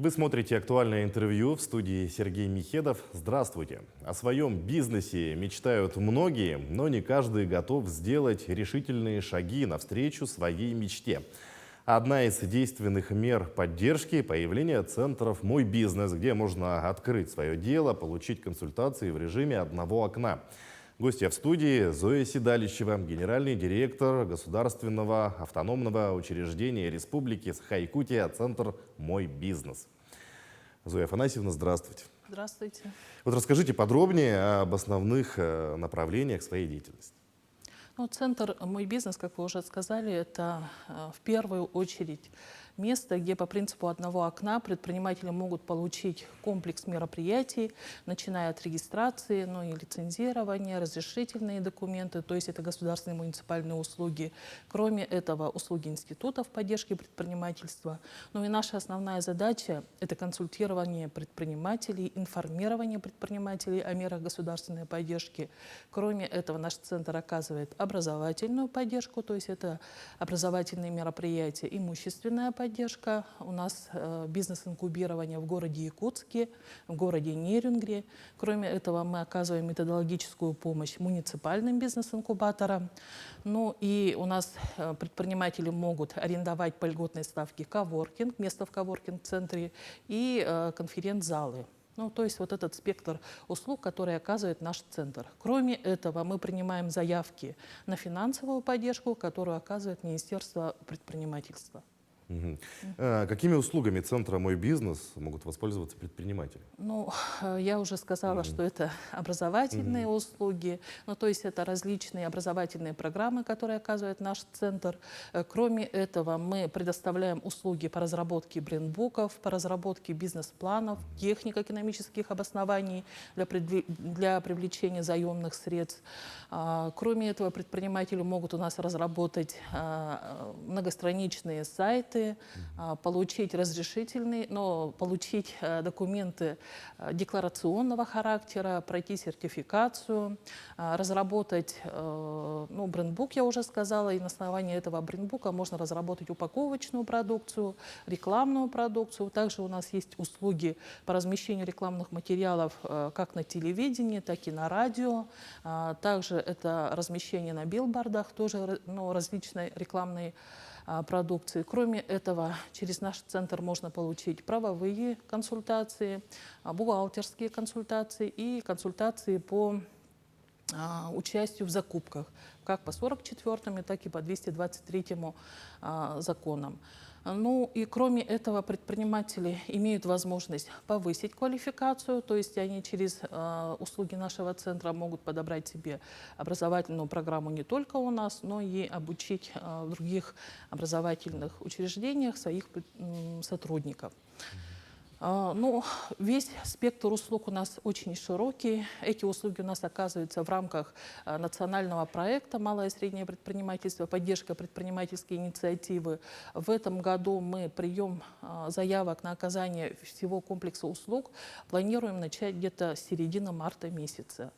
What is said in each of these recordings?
Вы смотрите «Актуальное интервью», в студии Сергей Михедов. Здравствуйте. О своем бизнесе мечтают многие, но не каждый готов сделать решительные шаги навстречу своей мечте. Одна из действенных мер поддержки – появление центров «Мой бизнес», где можно открыть свое дело, получить консультации в режиме одного окна. Гостья в студии Зоя Седалищева, генеральный директор государственного автономного учреждения Республики Саха-Якутия, центр «Мой бизнес». Зоя Афанасьевна, здравствуйте. Здравствуйте. Вот расскажите подробнее об основных направлениях своей деятельности. Центр «Мой бизнес», как вы уже сказали, это в первую очередь место, где по принципу одного окна предприниматели могут получить комплекс мероприятий, начиная от регистрации, и лицензирования, разрешительные документы, то есть это государственные муниципальные услуги. Кроме этого, услуги институтов поддержки предпринимательства. И наша основная задача – это консультирование предпринимателей, информирование предпринимателей о мерах государственной поддержки. Кроме этого, наш центр оказывает образовательную поддержку, то есть это образовательные мероприятия, имущественная поддержка. У нас бизнес-инкубирование в городе Якутске, в городе Нерюнгри. Кроме этого, мы оказываем методологическую помощь муниципальным бизнес-инкубаторам. И у нас предприниматели могут арендовать по льготной ставке коворкинг, место в коворкинг-центре и конференц-залы. То есть вот этот спектр услуг, который оказывает наш центр. Кроме этого, мы принимаем заявки на финансовую поддержку, которую оказывает Министерство предпринимательства. Какими услугами центра «Мой бизнес» могут воспользоваться предприниматели? Я уже сказала, что это образовательные услуги, то есть это различные образовательные программы, которые оказывает наш центр. Кроме этого, мы предоставляем услуги по разработке брендбуков, по разработке бизнес-планов, технико-экономических обоснований для привлечения заемных средств. Кроме этого, предприниматели могут у нас разработать многостраничные сайты, получить разрешительные, получить документы декларационного характера, пройти сертификацию, разработать брендбук, я уже сказала, и на основании этого брендбука можно разработать упаковочную продукцию, рекламную продукцию. Также у нас есть услуги по размещению рекламных материалов как на телевидении, так и на радио. Также это размещение на билбордах, тоже различной рекламной продукции. Кроме этого, через наш центр можно получить правовые консультации, бухгалтерские консультации и консультации по участию в закупках, как по 44-му, так и по 223-му законам. И кроме этого, предприниматели имеют возможность повысить квалификацию, то есть они через услуги нашего центра могут подобрать себе образовательную программу не только у нас, но и обучить в других образовательных учреждениях своих сотрудников. Весь спектр услуг у нас очень широкий. Эти услуги у нас оказываются в рамках национального проекта «Малое и среднее предпринимательство», поддержка предпринимательской инициативы. В этом году мы прием заявок на оказание всего комплекса услуг планируем начать где-то с середины марта месяца.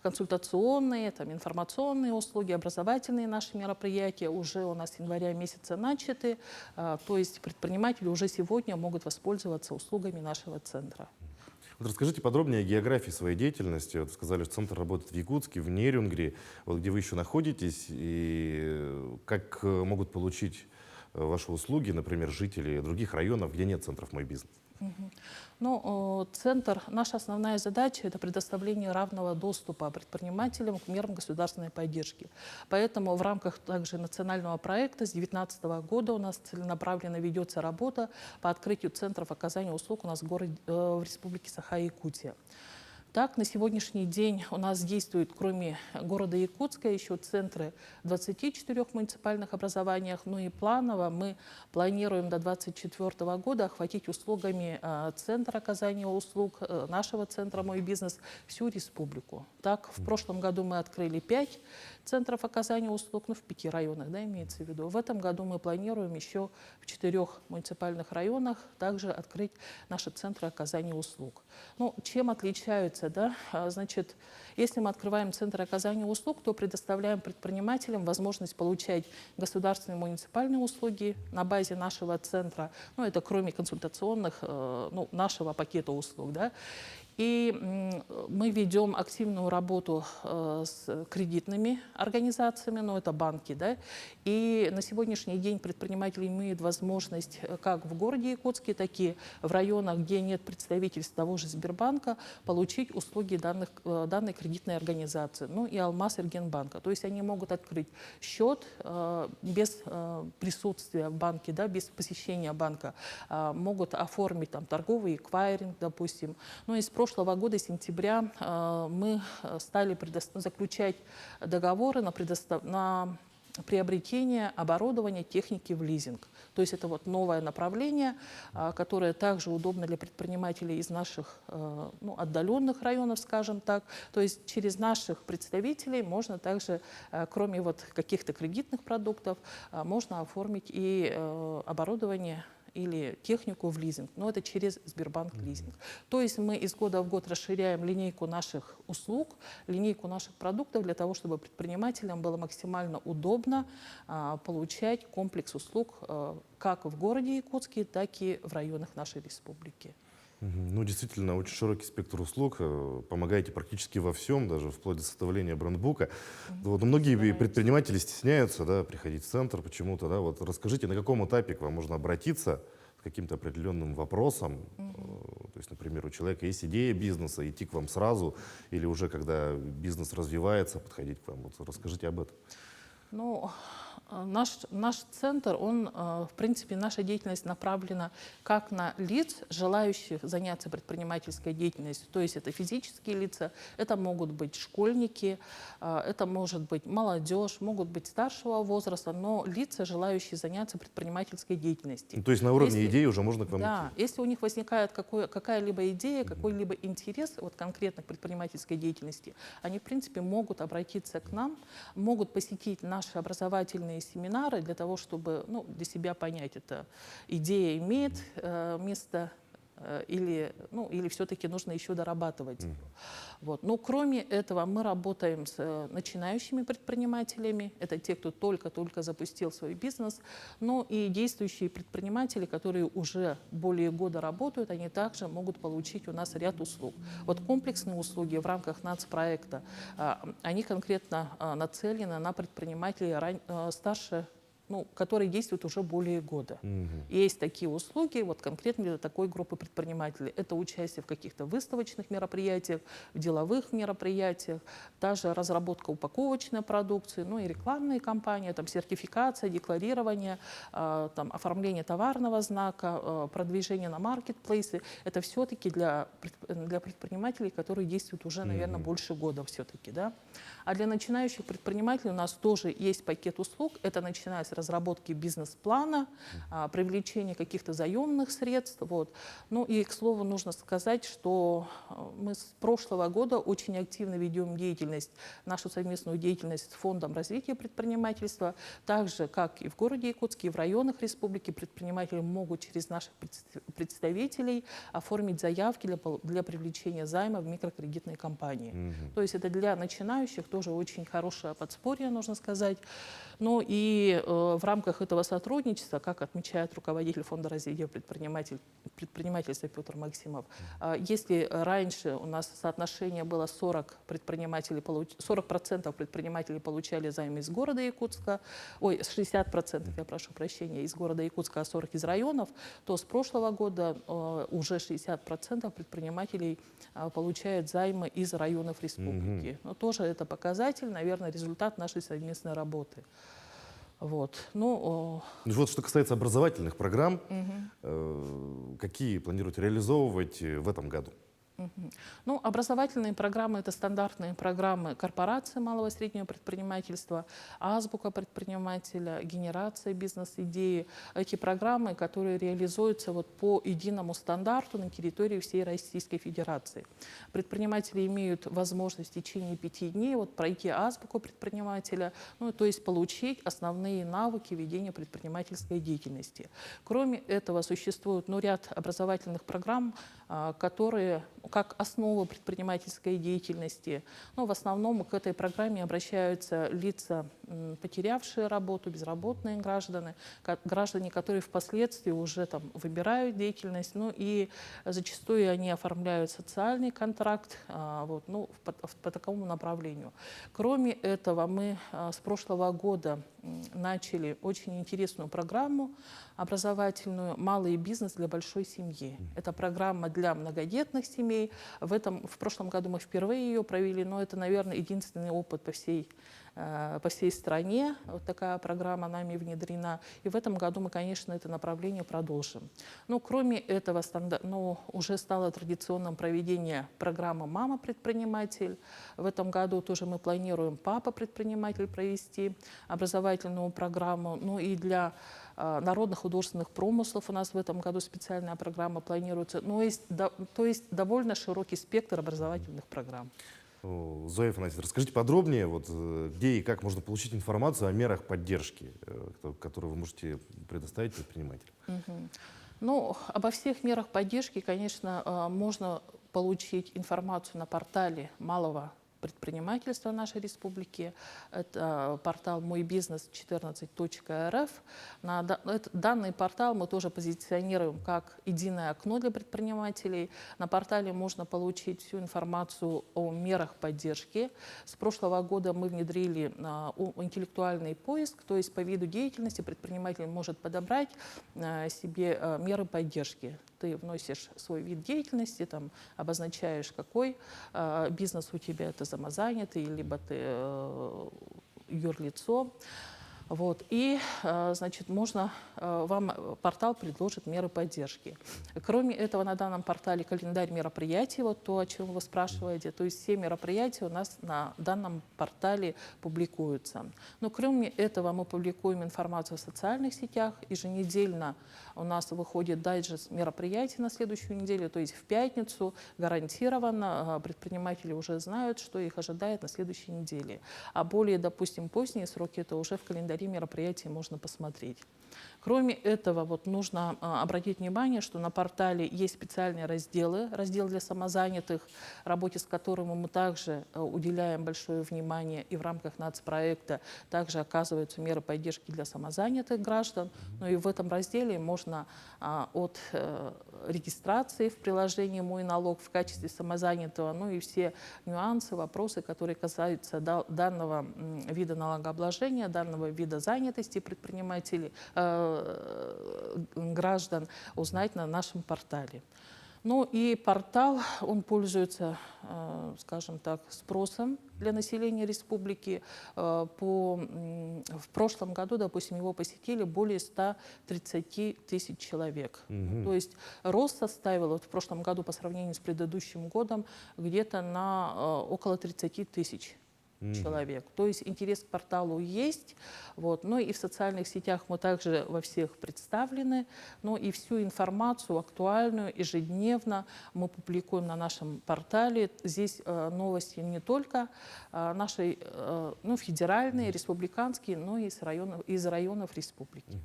Консультационные, информационные услуги, образовательные наши мероприятия уже у нас с января месяца начаты. То есть предприниматели уже сегодня могут воспользоваться услугами нашего центра. Расскажите подробнее о географии своей деятельности. Сказали, что центр работает в Якутске, в Нерюнгри. Где вы еще находитесь и как могут получить ваши услуги, например, жители других районов, где нет центров «Мой бизнес»? Центр, наша основная задача – это предоставление равного доступа предпринимателям к мерам государственной поддержки. Поэтому в рамках также национального проекта с 2019 года у нас целенаправленно ведется работа по открытию центров оказания услуг у нас в Республике Саха-Якутия. Так, на сегодняшний день у нас действуют, кроме города Якутска, еще центры в 24 муниципальных образованиях. И планово мы планируем до 2024 года охватить услугами центра оказания услуг, нашего центра «Мой бизнес» всю республику. Так, в прошлом году мы открыли 5 центров оказания услуг, в 5 районах, имеется в виду. В этом году мы планируем еще в 4 муниципальных районах также открыть наши центры оказания услуг. Чем отличаются ситуация, да, значит, если мы открываем центр оказания услуг, то предоставляем предпринимателям возможность получать государственные и муниципальные услуги на базе нашего центра, ну, это кроме консультационных, ну, нашего пакета услуг, да. И мы ведем активную работу с кредитными организациями, ну, это банки, да. И на сегодняшний день предприниматели имеют возможность как в городе Якутске, так и в районах, где нет представительств того же Сбербанка, получить услуги данной кредитной организации, ну и Алмаз Эргенбанка. То есть они могут открыть счет без присутствия в банке, да, без посещения банка, могут оформить там торговый эквайринг, допустим. Ну и с прошлого года, сентября, мы стали заключать договоры на приобретение оборудования, техники в лизинг. То есть это вот новое направление, которое также удобно для предпринимателей из наших ну, отдаленных районов, скажем так. То есть через наших представителей можно также, кроме вот каких-то кредитных продуктов, можно оформить и оборудование или технику в лизинг, но это через Сбербанк лизинг. То есть мы из года в год расширяем линейку наших услуг, линейку наших продуктов для того, чтобы предпринимателям было максимально удобно получать комплекс услуг как в городе Якутске, так и в районах нашей республики. Ну, действительно, очень широкий спектр услуг. Помогаете практически во всем, даже вплоть до составления брендбука. Вот, многие предприниматели стесняются, да, приходить в центр почему-то. Да, вот расскажите, на каком этапе к вам можно обратиться с каким-то определенным вопросом? То есть, например, у человека есть идея бизнеса, идти к вам сразу, или уже когда бизнес развивается, подходить к вам. Вот расскажите об этом. Ну, наш центр, в принципе, наша деятельность направлена как на лиц, желающих заняться предпринимательской деятельностью. То есть это физические лица, это могут быть школьники, это может быть молодежь, могут быть старшего возраста, но лица, желающие заняться предпринимательской деятельностью. Ну, то есть на уровне идеи уже можно к вам идти? Да, если у них возникает какая-либо идея, какой-либо интерес вот, конкретно к предпринимательской деятельности, они, в принципе, могут обратиться к нам, могут посетить наши образовательные семинары для того, чтобы ну, для себя понять, эта идея имеет место или все-таки нужно еще дорабатывать. Вот. Но кроме этого мы работаем с начинающими предпринимателями, это те, кто только-только запустил свой бизнес, но и действующие предприниматели, которые уже более года работают, они также могут получить у нас ряд услуг. Вот комплексные услуги в рамках нацпроекта, они конкретно нацелены на предпринимателей старше, ну, которые действуют уже более года. И есть такие услуги вот конкретно для такой группы предпринимателей. Это участие в каких-то выставочных мероприятиях, в деловых мероприятиях, даже разработка упаковочной продукции, ну и рекламные кампании, там, сертификация, декларирование, там, оформление товарного знака, продвижение на маркетплейсы. Это все-таки для предпринимателей, которые действуют уже, наверное, больше года все-таки. Да? А для начинающих предпринимателей у нас тоже есть пакет услуг. Это начиная с разработки бизнес-плана, привлечения каких-то заемных средств. Вот. Ну и, к слову, нужно сказать, что мы с прошлого года очень активно ведем деятельность, нашу совместную деятельность с Фондом развития предпринимательства. Так же, как и в городе Якутске, и в районах республики, предприниматели могут через наших представителей оформить заявки для привлечения займа в микрокредитные компании. То есть это для начинающих тоже очень хорошее подспорье, нужно сказать. Ну и в рамках этого сотрудничества, как отмечает руководитель Фонда развития предпринимательства Петр Максимов, если раньше у нас соотношение было 40% предпринимателей получали займы из города Якутска, 60%, я прошу прощения, из города Якутска, а 40% из районов, то с прошлого года уже 60% предпринимателей получают займы из районов республики. Но тоже это показатель, наверное, результат нашей совместной работы. Вот. Ну, вот что касается образовательных программ, какие планируете реализовывать в этом году? Ну, образовательные программы — это стандартные программы корпорации малого и среднего предпринимательства, азбука предпринимателя, генерация бизнес-идеи. Эти программы, которые реализуются вот по единому стандарту на территории всей Российской Федерации. Предприниматели имеют возможность в течение 5 дней вот, пройти азбуку предпринимателя, ну, то есть получить основные навыки ведения предпринимательской деятельности. Кроме этого, существует ряд образовательных программ, которые как основу предпринимательской деятельности. Но в основном к этой программе обращаются лица, потерявшие работу, безработные граждане, граждане, которые впоследствии уже там выбирают деятельность, ну и зачастую они оформляют социальный контракт вот, ну, по такому направлению. Кроме этого, мы с прошлого года начали очень интересную программу образовательную «Малый бизнес для большой семьи». Это программа для многодетных семей. В прошлом году мы впервые ее провели, но это, наверное, единственный опыт по всей стране. Вот такая программа нами внедрена. И в этом году мы, конечно, это направление продолжим. Но кроме этого, уже стало традиционным проведение программы «Мама-предприниматель». В этом году тоже мы планируем «Папа-предприниматель» провести образовательную программу. Ну и для народных художественных промыслов у нас в этом году специальная программа планируется. То есть довольно широкий спектр образовательных программ. Зоя Афанасьевна, расскажите подробнее, вот, где и как можно получить информацию о мерах поддержки, которые вы можете предоставить предпринимателям. Ну, обо всех мерах поддержки, конечно, можно получить информацию на портале малого предпринимательства нашей республики. Это портал moybiznes14.rf. Данный портал мы тоже позиционируем как единое окно для предпринимателей. На портале можно получить всю информацию о мерах поддержки. С прошлого года мы внедрили интеллектуальный поиск, то есть по виду деятельности предприниматель может подобрать себе меры поддержки. Ты вносишь свой вид деятельности, там, обозначаешь, какой бизнес у тебя, это самозанятый, либо ты юрлицо. Вот. И, значит, вам портал предложит меры поддержки. Кроме этого, на данном портале календарь мероприятий, вот то, о чем вы спрашиваете, то есть все мероприятия у нас на данном портале публикуются. Но кроме этого мы публикуем информацию в социальных сетях. Еженедельно у нас выходит дайджест мероприятий на следующую неделю, то есть в пятницу гарантированно предприниматели уже знают, что их ожидает на следующей неделе. А более, допустим, поздние сроки, это уже в календаре мероприятий можно посмотреть. Кроме этого, вот нужно обратить внимание, что на портале есть специальные разделы. Раздел для самозанятых, работе с которым мы также уделяем большое внимание, и в рамках нацпроекта также оказываются меры поддержки для самозанятых граждан. Но и в этом разделе можно от регистрации в приложении «Мой налог» в качестве самозанятого, ну и все нюансы, вопросы, которые касаются данного вида налогообложения, данного вида занятости предпринимателей, граждан, узнать на нашем портале. Ну и портал, он пользуется, скажем так, спросом для населения республики. В прошлом году, допустим, его посетили более 130 тысяч человек. То есть рост составил вот в прошлом году по сравнению с предыдущим годом где-то на около 30 тысяч человек. То есть интерес к порталу есть. Вот. Ну и в социальных сетях мы также во всех представлены. Ну и всю информацию актуальную ежедневно мы публикуем на нашем портале. Здесь новости не только нашей федеральные, республиканские, но и из районов республики.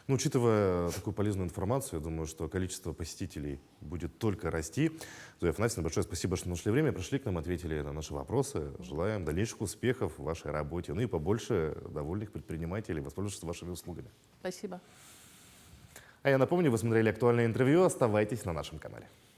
Ну, учитывая такую полезную информацию, я думаю, что количество посетителей будет только расти. Зоя Афанасьевна, большое спасибо, что нашли время, пришли к нам, ответили на наши вопросы. Желаем дальнейших успехов в вашей работе, ну и побольше довольных предпринимателей, воспользоваться вашими услугами. Спасибо. А я напомню, вы смотрели актуальное интервью. Оставайтесь на нашем канале.